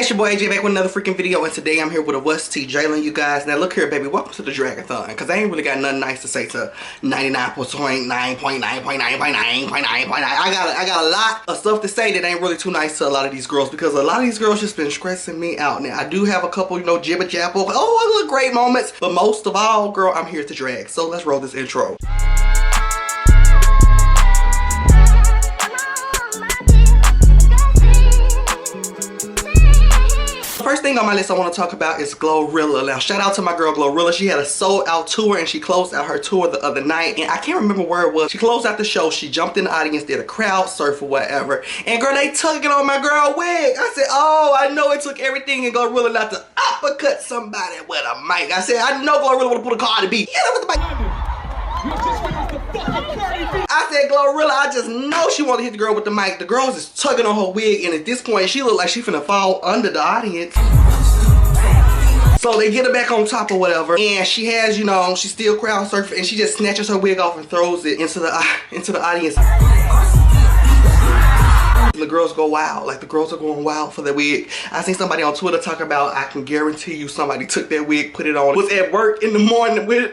it's your boy AJ back with another freaking video, and today I'm here with a What's T Jalen, you guys. Now look here, baby, welcome to the Dragathon, because I ain't really got nothing nice to say to 99.9.9.9.9.9. I got a lot of stuff to say that ain't really too nice to a lot of these girls, because a lot of these girls just been stressing me out. Now I do have a couple, you know, jibber jabber, oh, look, great moments, but most of all, girl, I'm here to drag. So let's roll this intro. First thing on my list I want to talk about is Glorilla. Now shout out to my girl Glorilla. She had a sold out tour and she closed out her tour the other night, and I can't remember where it was. She closed out the show, she jumped in the audience, did a crowd surf or whatever, and girl, they tugging on my girl wig. I said, oh, I know it took everything in Glorilla not to uppercut somebody with a mic. I said, I know Glorilla would have put a Cardi B. Yeah, with the mic. I said, Glorilla, I just know she wanted to hit the girl with the mic. The girl is tugging on her wig, and at this point, she looked like she finna fall under the audience. So they get her back on top or whatever, and she has, you know, she's still crowd surfing, and she just snatches her wig off and throws it into the audience. The girls go wild, like the girls are going wild for the wig. I seen somebody on Twitter talk about, I can guarantee you somebody took that wig, put it on, was at work in the morning with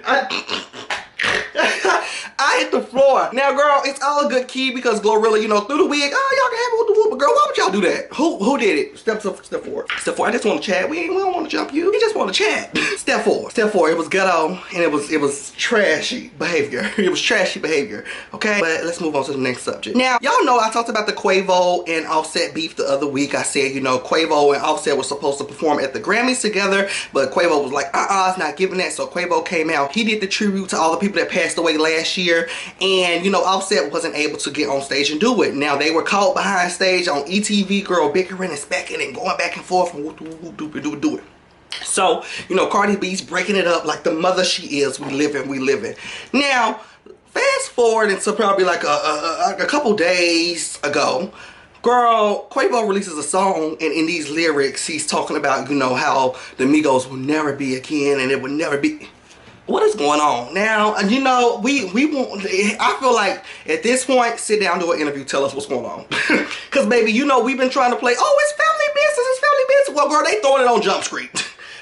I hit the floor. Now, girl, it's all a good key because Glorilla, you know, threw the wig. Oh, y'all can have it with the whoop. But girl, why would y'all do that? Who did it? Step forward. Step forward. I just want to chat. We don't want to jump you. We just want to chat. Step forward. Step forward. It was ghetto and it was trashy behavior. It was trashy behavior. Okay? But let's move on to the next subject. Now, y'all know I talked about the Quavo and Offset beef the other week. I said, you know, Quavo and Offset were supposed to perform at the Grammys together, but Quavo was like, it's not giving that. So Quavo came out. He did the tribute to all the people that passed away last year, and you know, Offset wasn't able to get on stage and do it. Now they were caught behind stage on ETV, girl, bickering and specking and going back and forth and do it. So, you know, Cardi B's breaking it up like the mother she is. We living. Now, fast forward into probably like a couple days ago, girl, Quavo releases a song, and in these lyrics, he's talking about, you know, how the Migos will never be again, and it will never be. What is going on? Now, you know, we want, I feel like at this point, sit down, do an interview, tell us what's going on. Because, baby, you know, we've been trying to play, oh, it's family business. Well, girl, they throwing it on Jump Street.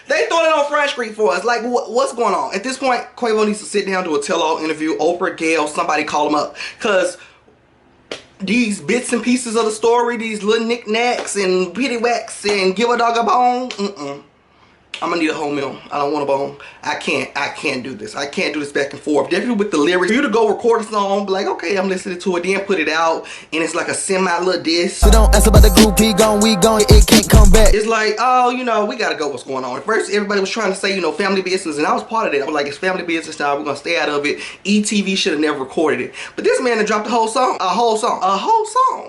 They throwing it on Front Street for us. Like, what's going on? At this point, Quavo needs to sit down, do a tell-all interview. Oprah, Gayle, somebody call him up. Because these bits and pieces of the story, these little knickknacks and pitty whacks and give a dog a bone, I'm gonna need a whole meal. I don't want a bone. I can't do this. I can't do this back and forth. Definitely with the lyrics. For you to go record a song, be like, okay, I'm listening to it, then put it out, and it's like a semi-little diss. So don't ask about the group, he gone, we gone, it can't come back. It's like, oh, you know, we gotta go, what's going on? At first, everybody was trying to say, you know, family business, and I was part of that. I was like, it's family business now, we're gonna stay out of it. ETV should have never recorded it. But this man had dropped a whole song.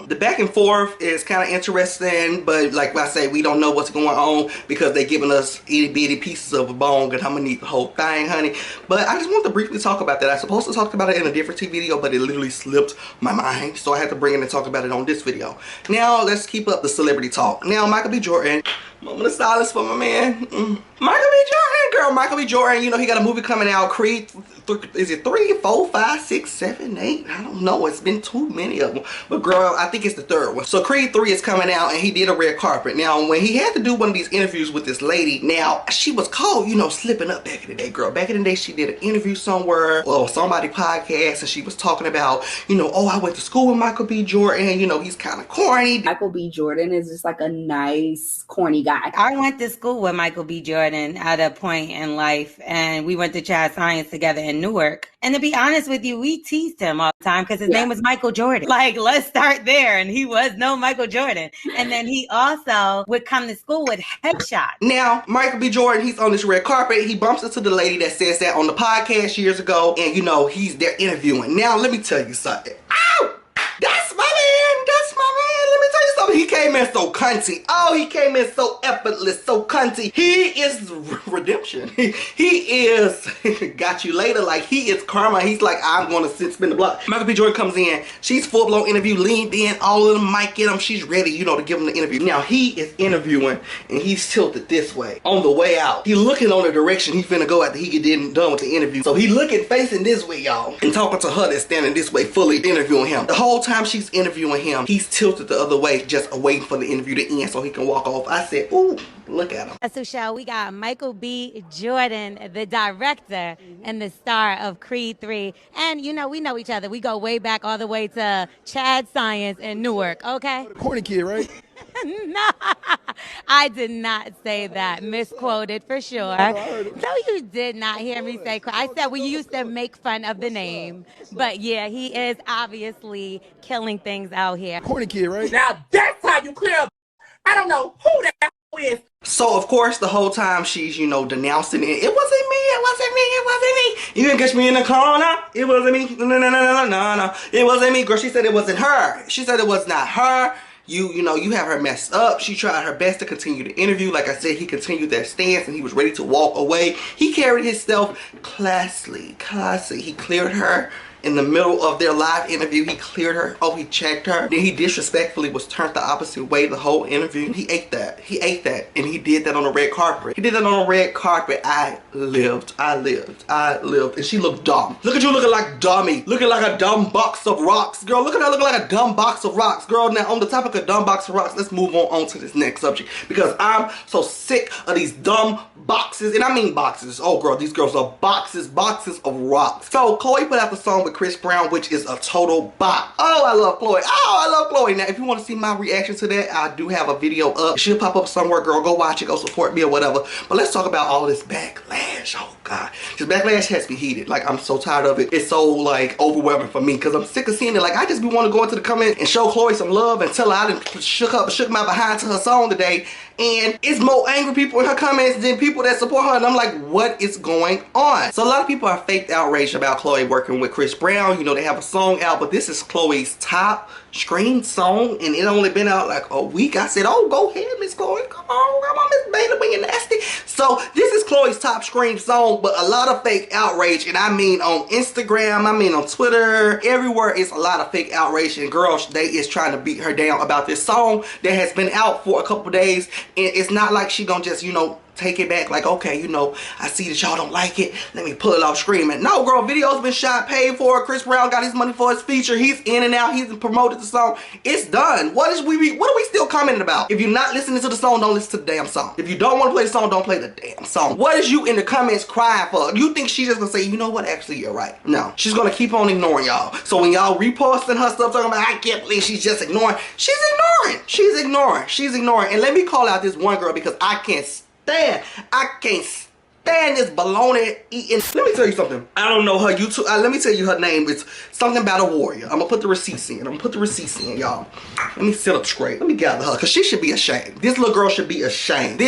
The back and forth is kind of interesting, but like I say, we don't know what's going on because they giving us itty bitty pieces of a bone, and I'm gonna need the whole thing, honey. But I just want to briefly talk about that. I was supposed to talk about it in a different TV video, but it literally slipped my mind, so I had to bring it and talk about it on this video. Now let's keep up the celebrity talk. Now, Michael B. Jordan, moment of silence for my man. Michael B. Jordan, girl, Michael B. Jordan, you know, he got a movie coming out, Creed, is it 3, 4, 5, 6, 7, 8? I don't know, it's been too many of them. But girl, I think it's the third one. So Creed 3 is coming out, and he did a red carpet. Now, when he had to do one of these interviews with this lady, now, she was called, you know, slipping up back in the day, girl. Back in the day, she did an interview somewhere, or somebody podcast, and she was talking about, you know, oh, I went to school with Michael B. Jordan, you know, he's kind of corny. Michael B. Jordan is just like a nice, corny guy. I went to school with Michael B. Jordan at a point in life, and we went to Chad Science together in Newark. And to be honest with you, we teased him all the time because his name was Michael Jordan. Like, let's start there. And he was no Michael Jordan. And then he also would come to school with headshots. Now, Michael B. Jordan, he's on this red carpet. He bumps into the lady that says that on the podcast years ago. And, you know, he's there interviewing. Now, let me tell you something. Ow! That's my man. That's my man. Let me tell you something. He came in so cunty. Oh, he came in so effortless, so cunty. He is redemption. He is got you later. Like, he is karma. He's like, I'm going to spin the block. Michael B. Jordan comes in. She's full-blown interview, leaned in, all of the mic in him. She's ready, you know, to give him the interview. Now, he is interviewing, and he's tilted this way. On the way out, he looking on the direction he finna go after he get done with the interview. So he looking, facing this way, y'all, and talking to her that's standing this way, fully interviewing him. The whole time she's interviewing him, he's tilted the other way, just away waiting for the interview to end so he can walk off. I said, ooh, look at him. So, Shell, we got Michael B. Jordan, the director and the star of Creed 3. And, you know, we know each other. We go way back all the way to Chad Science in Newark, okay? Corny kid, right? No, I did not say that. Misquoted for sure. No, you did not hear me say. I said we used to make fun of the name, but yeah, he is obviously killing things out here. Corny kid, right? Now that's how you clear. I don't know who that is. So of course the whole time she's, you know, denouncing it. It wasn't me, it wasn't me, it wasn't me. You didn't catch me in the corner. It wasn't me. No. It wasn't me, girl. She said it wasn't her. She said it was not her. You know, you have her messed up. She tried her best to continue the interview. Like I said, he continued that stance and he was ready to walk away. He carried himself classy. He cleared her. In the middle of their live interview, he cleared her. Oh, he checked her. Then he disrespectfully was turned the opposite way the whole interview. He ate that. He ate that. And he did that on the red carpet. He did that on the red carpet. I lived. And she looked dumb. Look at you looking like dummy. Looking like a dumb box of rocks. Girl, look at her looking like a dumb box of rocks. Girl, now on the topic of dumb box of rocks, let's move on to this next subject. Because I'm so sick of these dumb boxes. And I mean boxes. Oh, girl, these girls are boxes of rocks. So, Chloe put out the song with Chris Brown, which is a total bop. Oh, I love Chloe. Oh, I love Chloe. Now, if you want to see my reaction to that, I do have a video up. She'll pop up somewhere, girl. Go watch it. Go support me or whatever. But let's talk about all this backlash. Oh, God. This backlash has to be heated. Like, I'm so tired of it. It's so, like, overwhelming for me because I'm sick of seeing it. Like, I just be want to go into the comments and show Chloe some love and tell her I done shook my behind to her song today. And it's more angry people in her comments than people that support her. And I'm like, what is going on? So a lot of people are faked outraged about Chloe working with Chris Brown. You know, they have a song out, but this is Chloe's top streamed song. And it only been out like a week. I said, oh, go ahead, Miss Chloe. Come on, Miss Beta, when you're nasty. So this is Chloe's top streamed song, but a lot of fake outrage. And I mean on Instagram, I mean on Twitter, everywhere is a lot of fake outrage. And girls, they is trying to beat her down about this song that has been out for a couple days. And it's not like she gonna just, you know, take it back like, okay, you know, I see that y'all don't like it, let me pull it off screaming. No, girl, video's been shot, paid for. Chris Brown got his money for his feature. He's in and out. He's promoted the song. It's done. What are we still commenting about? If you're not listening to the song, don't listen to the damn song. If you don't want to play the song, don't play the damn song. What is you in the comments crying for? You think she's just gonna say, you know what, actually you're right? No, she's gonna keep on ignoring y'all. So when y'all reposting her stuff talking about, I can't believe she's just ignoring, she's ignoring. And let me call out this one girl because I can't stand this baloney eating. Let me tell you something. I don't know her YouTube. Let me tell you her name. It's something about a warrior. I'm gonna put the receipts in. Y'all. Let me sit up straight. Let me gather her because she should be ashamed. This little girl should be ashamed.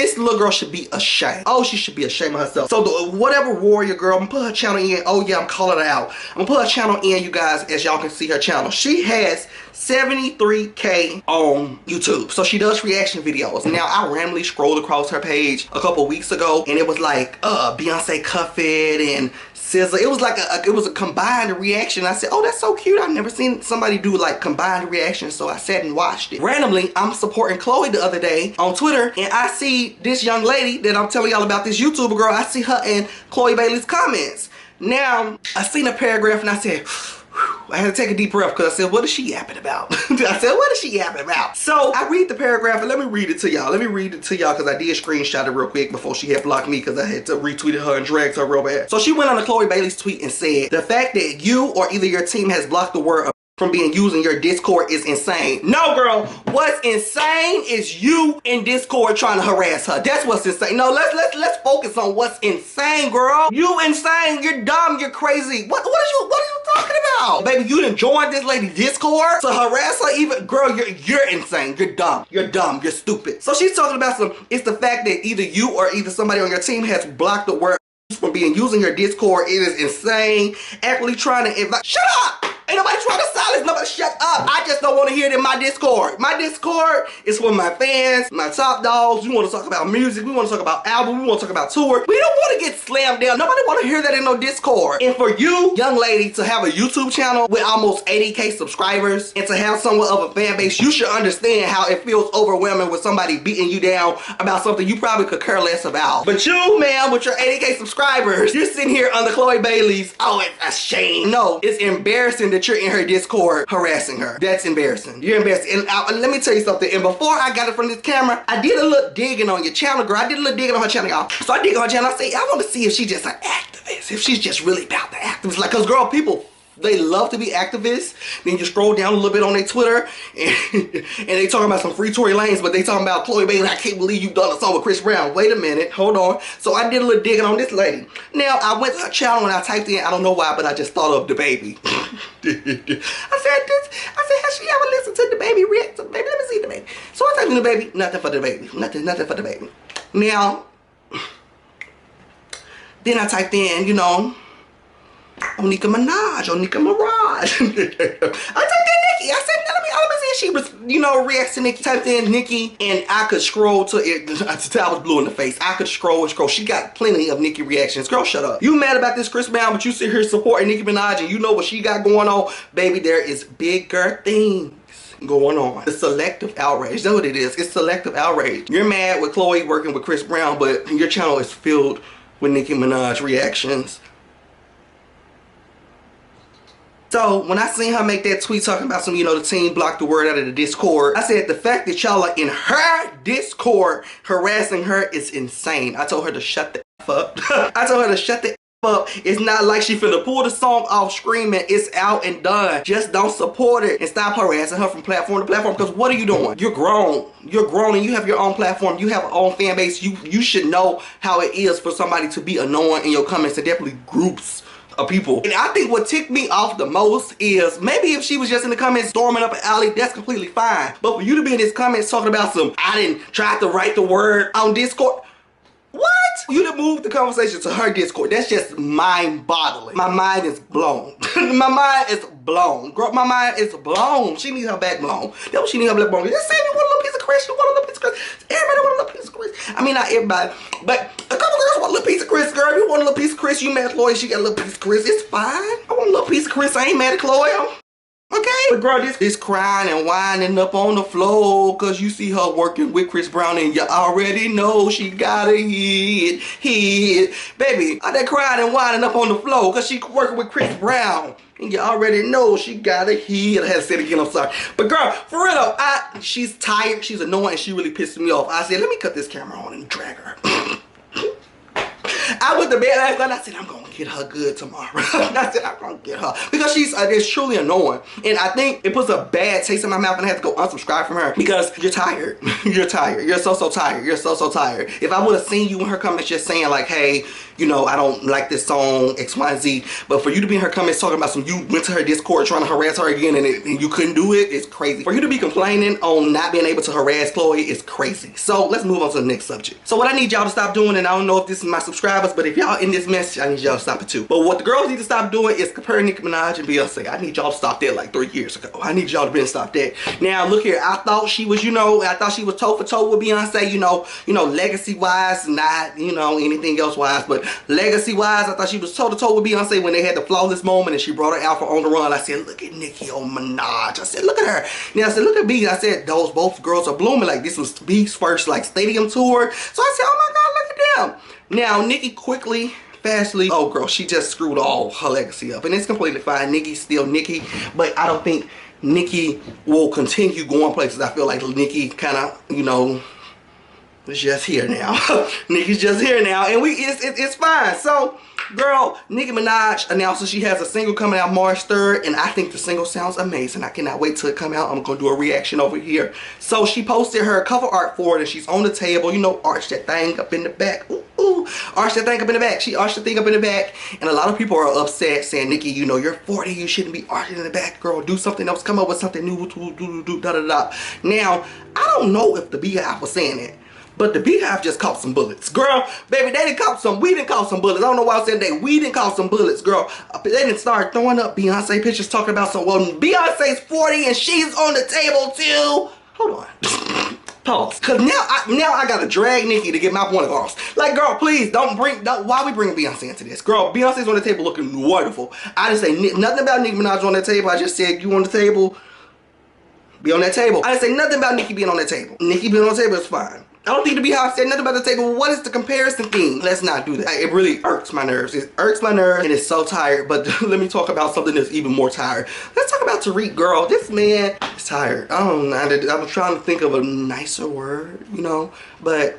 Oh, she should be ashamed of herself. So whatever warrior girl, I'm gonna put her channel in. Oh yeah, I'm calling her out. I'm gonna put her channel in, you guys, as y'all can see her channel. She has 73K on YouTube. So she does reaction videos. Now I randomly scrolled across her page a couple weeks ago and it was like Beyonce Cuff It and SZA. It was like it was a combined reaction. I said, oh, that's so cute. I've never seen somebody do like combined reactions. So I sat and watched it. Randomly, I'm supporting Chloe the other day on Twitter and I see this young lady that I'm telling y'all about, this YouTuber girl. I see her in Chloe Bailey's comments. Now, I seen a paragraph and I said, I had to take a deep breath because I said, what is she yapping about? So I read the paragraph and let me read it to y'all. Because I did screenshot it real quick before she had blocked me because I had to retweet her and dragged her real bad. So she went on to Chloe Bailey's tweet and said, the fact that you or either your team has blocked the word from being used in your Discord is insane. No, girl, what's insane is you in Discord trying to harass her. That's what's insane. No, let's focus on what's insane, girl. You insane, you're dumb, you're crazy. What are you talking about? Baby, you done joined this lady Discord to harass her even? Girl, you're insane, you're dumb, you're stupid. So she's talking about it's the fact that either you or either somebody on your team has blocked the word from being used in your Discord. It is insane. Actively trying to invite. Shut up! Ain't nobody trying to silence nobody. Shut up. I just don't want to hear it in my Discord. My Discord is for my fans, my top dogs. We want to talk about music. We want to talk about albums. We want to talk about tour. We don't want to get slammed down. Nobody want to hear that in no Discord. And for you, young lady, to have a YouTube channel with almost 80K subscribers and to have somewhat of a fan base, you should understand how it feels overwhelming with somebody beating you down about something you probably could care less about. But you, man, with your 80K subscribers, you're sitting here under Chloe Bailey's, oh, it's a shame. No, it's embarrassing that you're in her Discord harassing her. That's embarrassing. You're embarrassing. And let me tell you something. And before I got it from this camera, I did a little digging on your channel, girl. I did a little digging on her channel, y'all. So I dig on her channel. I say, I want to see if she's just an activist. If she's just really about the activist. Like, cause girl, people, they love to be activists. Then you scroll down a little bit on their Twitter and they talking about some free Tory Lanez, but they talking about Chloe Bailey. I can't believe you done a song with Chris Brown. Wait a minute, hold on. So I did a little digging on this lady. Now I went to her channel and I typed in, I don't know why, but I just thought of the baby. I said, has she ever listened to the baby react to the baby? Let me see the baby. So I typed in the baby, nothing for the baby. Nothing for the baby. Now, then I typed in, you know, Nicki Minaj or Nicki Mirage. I typed in Nicki. I said, let me see if she was, you know, reacts to Nicki. Typed in Nicki and I could scroll to it. I was blue in the face. I could scroll and scroll. She got plenty of Nicki reactions. Girl, shut up. You mad about this Chris Brown, but you sit here supporting Nicki Minaj and you know what she got going on. Baby, there is bigger things going on. It's selective outrage. That's what it is. It's selective outrage. You're mad with Chloe working with Chris Brown, but your channel is filled with Nicki Minaj reactions. So when I seen her make that tweet talking about some, you know, the team blocked the word out of the Discord, I said the fact that y'all are in her Discord harassing her is insane. I told her to shut the F up. I told her to shut the F up. It's not like she finna pull the song off screaming. It's out and done. Just don't support it and stop harassing her from platform to platform, because what are you doing? You're grown. You're grown and you have your own platform. You have your own fan base. You should know how it is for somebody to be annoying in your comments, and definitely groups of people. And I think what ticked me off the most is maybe if she was just in the comments storming up an alley, that's completely fine. But for you to be in his comments talking about some, I didn't try to write the word on Discord. What? You to move the conversation to her Discord. That's just mind-boggling. My mind is blown. My mind is blown. Girl, my mind is blown. She needs her back blown. That's what she needs her back blown. Just say you want a little piece of Chris. You want a little piece of Chris. Everybody want a little piece of Chris. I mean, not everybody, but a couple girls want a little piece of Chris, girl. If you want a little piece of Chris, you mad at Chloe, she got a little piece of Chris. It's fine. I want a little piece of Chris. I ain't mad at Chloe. Okay? But girl, this crying and whining up on the floor because you see her working with Chris Brown and you already know she got a hit. Baby, that crying and whining up on the floor because she working with Chris Brown. And you already know she got a hit. I had to say it again, I'm sorry. But girl, for real though, she's tired, she's annoying, and she really pissed me off. I said, let me cut this camera on and drag her. I went to bed last night. I said, I'm gonna get her good tomorrow. I said, I'm gonna get her because she's it's truly annoying, and I think it puts a bad taste in my mouth, and I have to go unsubscribe from her because you're tired. You're tired. You're so tired. You're so tired. If I would have seen you in her comments just saying like, hey, you know, I don't like this song X, Y, and Z, but for you to be in her comments talking about some, you went to her Discord trying to harass her again and you couldn't do it, it's crazy. For you to be complaining on not being able to harass Chloe is crazy. So let's move on to the next subject. So what I need y'all to stop doing, and I don't know if this is my subscribers, but if y'all in this mess, I need y'all to stop it too. But what the girls need to stop doing is comparing Nicki Minaj and Beyonce. I need y'all to stop that like 3 years ago. I need y'all to stop that. Now look here, I thought she was, you know, I thought she was toe for toe with Beyonce, you know, legacy wise, not, you know, anything else wise, but legacy wise, I thought she was toe to toe with Beyonce when they had the flawless moment and she brought her out for On the Run. I said, look at Nicki Minaj. I said, look at her. Now I said, look at B. I said, those both girls are blooming. Like this was B's first like stadium tour. So I said, oh my God, look at them. Now Nicki quickly, fastly, oh girl, she just screwed all her legacy up, and it's completely fine. Nicki's still Nicki, but I don't think Nicki will continue going places. I feel like Nicki kind of, you know, is just here now. Nicki's just here now, and it's fine. So girl, Nicki Minaj announces she has a single coming out March 3rd, and I think the single sounds amazing. I cannot wait till it come out. I'm gonna do a reaction over here. So she posted her cover art for it, and she's on the table, you know, arch that thing up in the back. Ooh, arch that thing up in the back. She arched the thing up in the back, and a lot of people are upset saying, Nicki, you know, you're 40, you shouldn't be arching in the back, girl. Do something else, come up with something new, da. Now, I don't know if the Beehive was saying it, but the Beehive just caught some bullets. Girl, baby, they didn't caught some, we didn't caught some bullets. I don't know why I said that. We didn't caught some bullets, girl. They didn't start throwing up Beyonce pictures talking about some, well, Beyonce's 40 and she's on the table too. Hold on. Pause. Cause now I gotta drag Nicki to get my point across. Like, girl, please don't why we bringing Beyonce into this? Girl, Beyonce's on the table looking wonderful. I didn't say nothing about Nicki Minaj on the table. I just said you on the table, be on that table. I didn't say nothing about Nicki being on that table. Nicki being on the table is fine. I don't think the Beehive said nothing about the table. What is the comparison thing? Let's not do that. It really irks my nerves. It irks my nerves and it's so tired. But let me talk about something that's even more tired. Let's talk about Tarek, girl. This man is tired. I don't know. I was trying to think of a nicer word, you know, but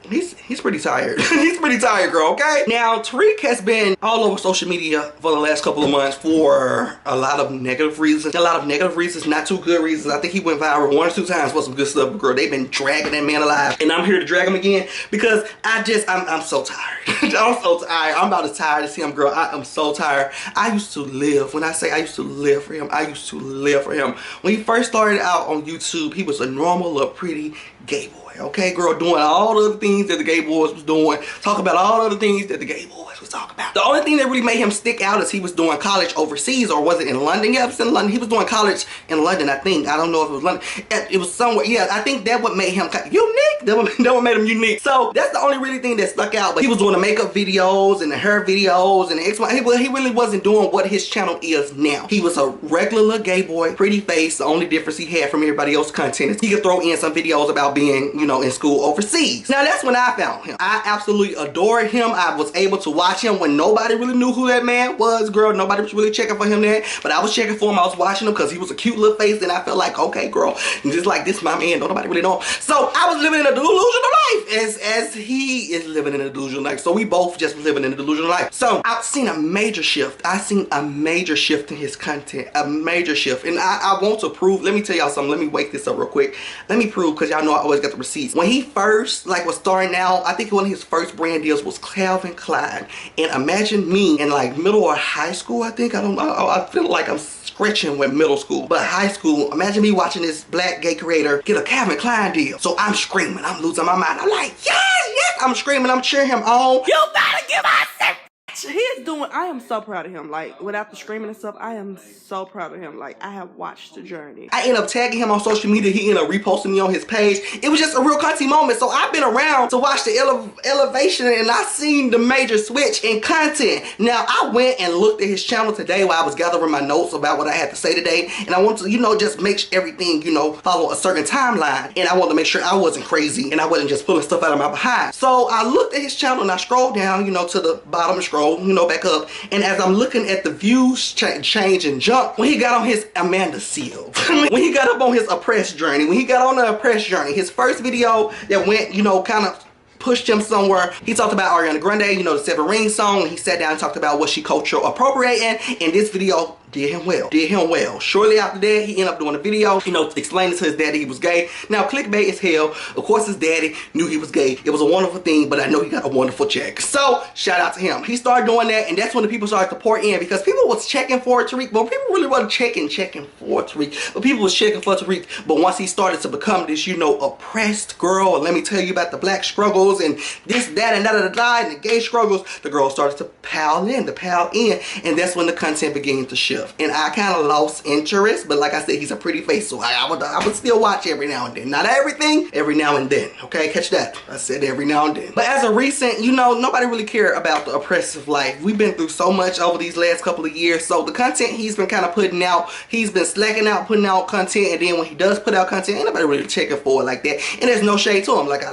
he's pretty tired. He's pretty tired, girl, okay? Now, Tarek has been all over social media for the last couple of months for a lot of negative reasons. A lot of negative reasons, not too good reasons. I think he went viral 1 or 2 times for some good stuff, but girl, they've been dragging that man alive. And I'm here to drag him again because I'm so tired. I'm so tired. I'm about as tired as him, girl. I am so tired. I used to live. When I say I used to live for him, I used to live for him. When he first started out on YouTube, he was a normal little pretty gay boy. Okay, girl, doing all the other things that the gay boys was doing. Talk about all the other things that the gay boys was talking about. The only thing that really made him stick out is he was doing college overseas, or was it in London? Yeah, it was in London. He was doing college in London, I think. I don't know if it was London. It was somewhere. Yeah, I think that what made him unique. That what made him unique. So that's the only really thing that stuck out. But he was doing the makeup videos and the hair videos and the he really wasn't doing what his channel is now. He was a regular little gay boy, pretty face. The only difference he had from everybody else's content is he could throw in some videos about being, you know, in school overseas. Now that's when I found him. I absolutely adored him. I was able to watch him when nobody really knew who that man was, girl. Nobody was really checking for him there, but I was checking for him. I was watching him because he was a cute little face, and I felt like, okay, girl, just like this, my man. Nobody really know him. So I was living in a delusional life as he is living in a delusional life. So we both just living in a delusional life. So I've seen a major shift. I've seen a major shift in his content, a major shift, and I want to prove. Let me tell y'all something. Let me wake this up real quick. Let me prove, because y'all know I always got the receipts. When he first was starting out, I think one of his first brand deals was Calvin Klein. And imagine me in like middle or high school, I think. I feel like I'm stretching with middle school, but high school, imagine me watching this black gay creator get a Calvin Klein deal. So I'm screaming, I'm losing my mind. I'm like, yes, yes, I'm screaming, I'm cheering him on. You better give us it. He is doing, I am so proud of him. Like, without the screaming and stuff, I am so proud of him. Like, I have watched the journey. I end up tagging him on social media. He ended up reposting me on his page. It was just a real cunty moment. So I've been around to watch the elevation, and I seen the major switch in content. Now, I went and looked at his channel today while I was gathering my notes about what I had to say today. And I want to, you know, just make everything, you know, follow a certain timeline. And I wanted to make sure I wasn't crazy and I wasn't just pulling stuff out of my behind. So I looked at his channel and I scrolled down, you know, to the bottom and scroll, you know, back up. And as I'm looking at the views change and jump, when he got on his Amanda Seals, when he got up on his oppressed journey, when he got on the oppressed journey, his first video that went, you know, kind of pushed him somewhere. He talked about Ariana Grande, you know, the Seven Rings song. He sat down and talked about what she cultural appropriating, and this video did him well. Did him well. Shortly after that, he ended up doing a video, you know, explaining to his daddy he was gay. Now, clickbait as hell. Of course, his daddy knew he was gay. It was a wonderful thing, but I know he got a wonderful check. So, shout out to him. He started doing that, and that's when the people started to pour in, because people was checking for Tarek. Well, people really wasn't checking for Tarek, but people was checking for Tarek. But once he started to become this, you know, oppressed girl, and let me tell you about the black struggles and this, that, and da-da-da-da, and the gay struggles, the girl started to pile in, and that's when the content began to shift. And I kind of lost interest, but like I said, he's a pretty face, so I would still watch every now and then. Not everything, every now and then. Okay, catch that. I said every now and then. But as a recent, you know, nobody really cared about the oppressive life. We've been through so much over these last couple of years, so the content he's been kind of putting out, he's been slacking out, putting out content, and then when he does put out content, ain't nobody really checking for it like that. And there's no shade to him. Like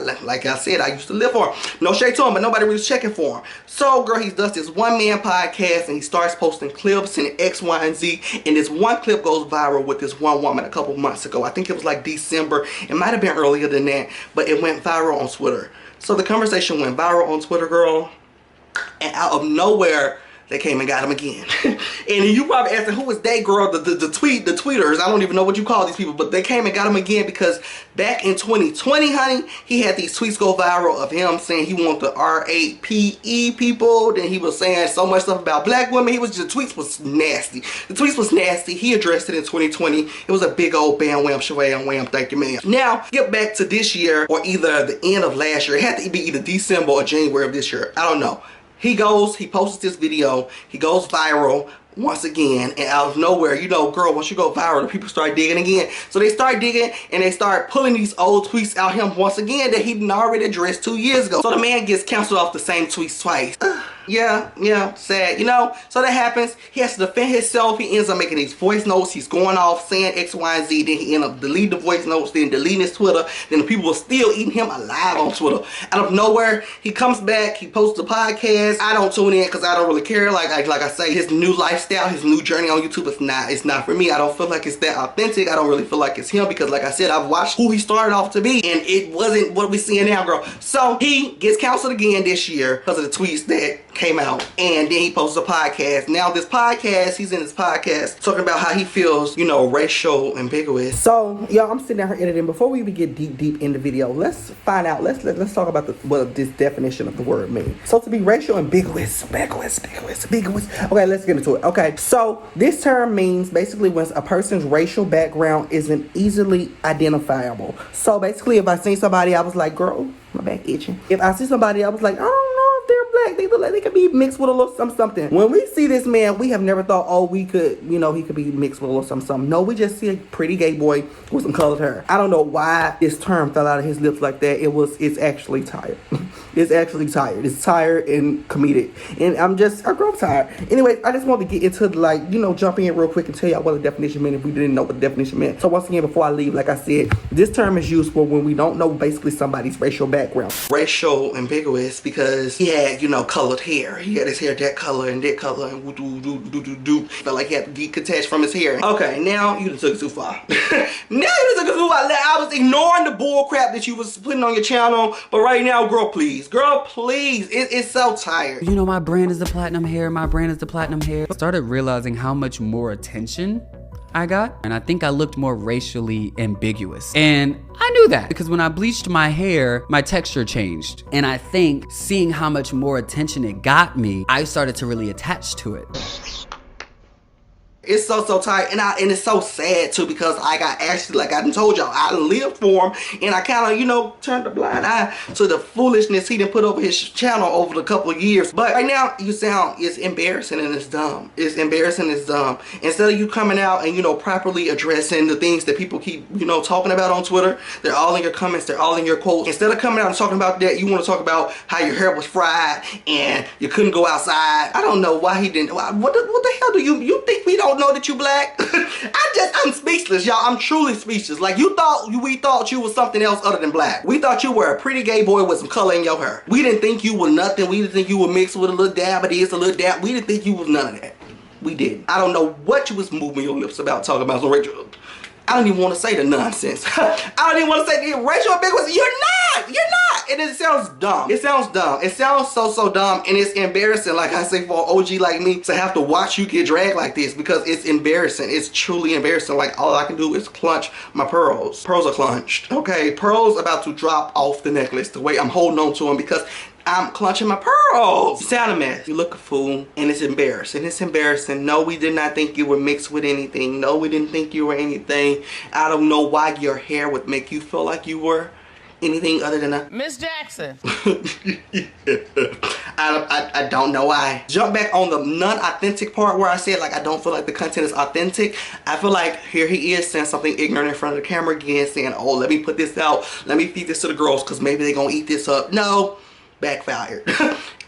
I said, I used to live for him. No shade to him, but nobody really checking for him. So, girl, he does this one-man podcast, and he starts posting clips and X, Y, and Z. And this one clip goes viral with this one woman a couple months ago. I think it was like December. It might have been earlier than that, but it went viral on Twitter. So the conversation went viral on Twitter, girl. And out of nowhere, they came and got him again. And you probably asking, who is they, girl? The tweeters. I don't even know what you call these people, but they came and got him again because back in 2020, honey, he had these tweets go viral of him saying he wanted the R8PE people. Then he was saying so much stuff about black women. The tweets was nasty. The tweets was nasty. He addressed it in 2020. It was a big old bam, wham, shabam, wham, thank you, ma'am. Now, get back to this year, or either the end of last year. It had to be either December or January of this year. I don't know. He posts this video, he goes viral once again, and out of nowhere, you know, girl, once you go viral, the people start digging again. So they start digging, and they start pulling these old tweets out him once again that he already addressed 2 years ago. So the man gets canceled off the same tweets twice. Yeah, sad, you know. So that happens. He has to defend himself. He ends up making these voice notes. He's going off saying X, Y, and Z. Then he ends up deleting the voice notes, then deleting his Twitter. Then the people are still eating him alive on Twitter. Out of nowhere, he comes back. He posts a podcast. I don't tune in because I don't really care. Like I say, his new lifestyle, his new journey on YouTube, it's not for me. I don't feel like it's that authentic. I don't really feel like it's him because, like I said, I've watched who he started off to be, and it wasn't what we're seeing now, girl. So he gets canceled again this year because of the tweets that came out, and then he posts a podcast. Now this podcast, he's in this podcast talking about how he feels, you know, racial ambiguous. So y'all, I'm sitting down here editing. Before we even get deep in the video, let's find out, let's talk about what this definition of the word means. So to be racial ambiguous. Okay, let's get into it. Okay, so this term means basically when a person's racial background isn't easily identifiable. So basically, if I seen somebody, I was like, girl, my back itching. If I see somebody, I was like, I don't know if they're black. They look like they could be mixed with a little something. When we see this man, we have never thought, oh, we could, you know, he could be mixed with a little something. No, we just see a pretty gay boy with some colored hair. I don't know why this term fell out of his lips like that. It's actually tired. It's actually tired. It's tired and comedic. And I grew up tired. Anyway, I just wanted to get into, like, you know, jump in real quick and tell y'all what the definition meant if we didn't know what the definition meant. So once again, before I leave, like I said, this term is used for when we don't know basically somebody's racial background. Racial ambiguous because he had, you know, colored hair. He had his hair that color and do. Felt like he had to detach from his hair. Okay, now you done took it too far. I was ignoring the bull crap that you was putting on your channel, but right now, girl, please. It's so tired. You know, my brand is the platinum hair. I started realizing how much more attention I got, and I think I looked more racially ambiguous. And I knew that because when I bleached my hair, my texture changed. And I think seeing how much more attention it got me, I started to really attach to it. It's so tight, and it's so sad too because I got actually, like I told y'all, I lived for him, and I kind of, you know, turned a blind eye to the foolishness he done put over his channel over the couple of years. But right now, it's embarrassing and it's dumb. It's embarrassing and it's dumb. Instead of you coming out and, you know, properly addressing the things that people keep, you know, talking about on Twitter, they're all in your comments, they're all in your quotes. Instead of coming out and talking about that, you want to talk about how your hair was fried and you couldn't go outside. I don't know why he didn't. What the hell do you think we don't know that you black? I'm speechless, y'all. I'm truly speechless. Like, we thought you was something else other than black. We thought you were a pretty gay boy with some color in your hair. We didn't think you were nothing. We didn't think you were mixed with a little dab of this, a little dab. We didn't think you was none of that. We didn't. I don't know what you was moving your lips about talking about some racial. I don't even want to say the nonsense. I don't even want to say the racial ambiguous. You're not. And it sounds dumb. It sounds so dumb, and it's embarrassing, like I say, for an OG like me to have to watch you get dragged like this because it's embarrassing. It's truly embarrassing. Like, all I can do is clench my pearls. Pearls are clenched. Okay, pearls about to drop off the necklace the way I'm holding on to them because I'm clutching my pearls. You sound a mess. You look a fool, and it's embarrassing. It's embarrassing. No, we did not think you were mixed with anything. No, we didn't think you were anything. I don't know why your hair would make you feel like you were anything other than a Miss Jackson. I don't know why. Jump back on the non-authentic part where I said, like, I don't feel like the content is authentic. I feel like here he is saying something ignorant in front of the camera again, saying, oh, let me put this out. Let me feed this to the girls because maybe they're going to eat this up. No. Backfired.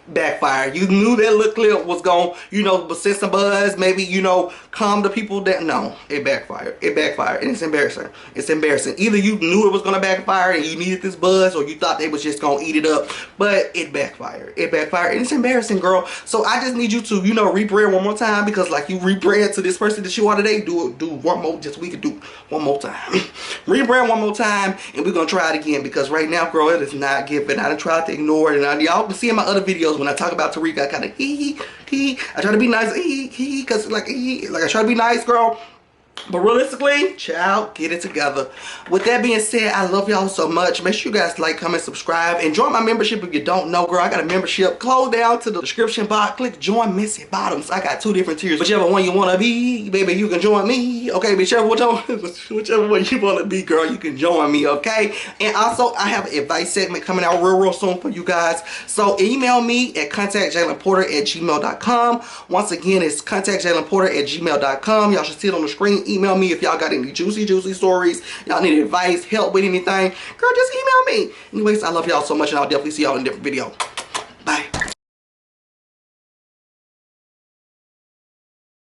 Backfired. You knew that little clip was gonna, you know, send some buzz, maybe, you know, calm the people down. No, it backfired. It backfired, and it's embarrassing. It's embarrassing. Either you knew it was gonna backfire and you needed this buzz, or you thought they was just gonna eat it up, but it backfired. It backfired, and it's embarrassing, girl. So I just need you to, you know, rebrand one more time, because like you rebrand to this person that you are today, do one more, just we could do one more time. Rebrand one more time, and we're gonna try it again, because right now, girl, it is not giving. I done tried to ignore it, and y'all can see in my other videos when I talk about Tarek, I kind of I try to be nice, because like I try to be nice, girl. But realistically, child, get it together. With that being said, I love y'all so much. Make sure you guys like, comment, subscribe, and join my membership if you don't know, girl. I got a membership. Scroll down to the description box. Click join Missy Bottoms. I got 2 different tiers. Whichever one you want to be, baby, you can join me. Okay, whichever one you want to be, girl, you can join me, okay? And also, I have an advice segment coming out real soon for you guys. So email me at contactjalenporter@gmail.com. Once again, it's contactjalenporter@gmail.com. Y'all should see it on the screen. Email me if y'all got any juicy stories, y'all need advice, help with anything, girl, just email me. Anyways, I love y'all so much, and I'll definitely see y'all in a different video.